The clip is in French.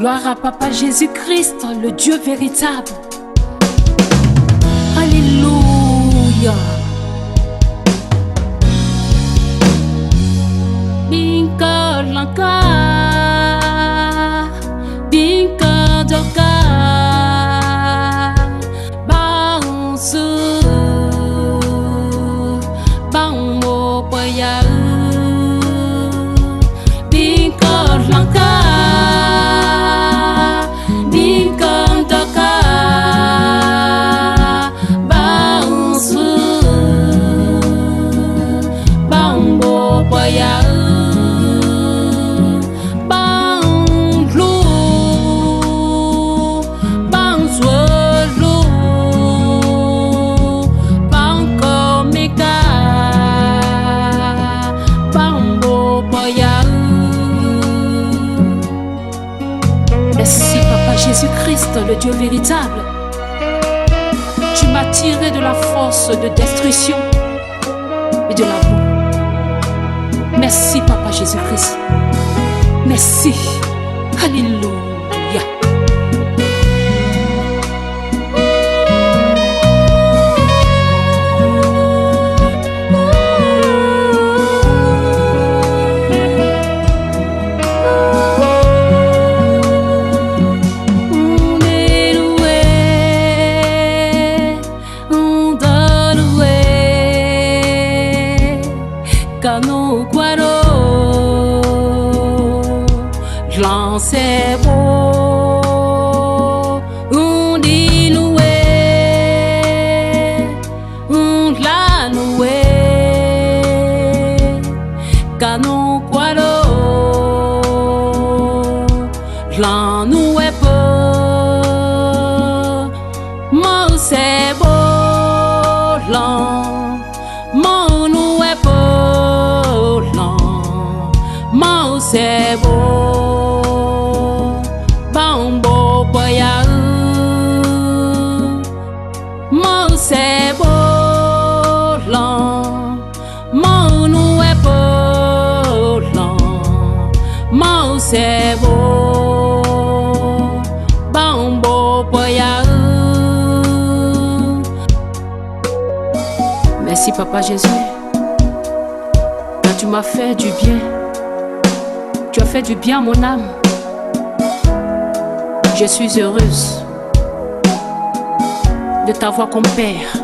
Gloire à Papa Jésus-Christ, le Dieu véritable. Alléluia. Binka lanka, binka doka, bounce, bounce boya, binka lanka, binka doka, bounce, bounce boya. Merci Papa Jésus-Christ, le Dieu véritable. Tu m'as tiré de la force de destruction et de la boue. Merci Papa Jésus-Christ. Merci. Alléluia. Kano kwaro lancez beau undi loué la loué Kano kwaro la noué po mo c'est beau mon noué po c'est beau, bambo boya, mon c'est beau, mon nous est beau, mon c'est beau, bambo boya. Merci Papa Jésus, car tu m'as fait du bien. Tu as fait du bien à mon âme. Je suis heureuse de t'avoir comme père.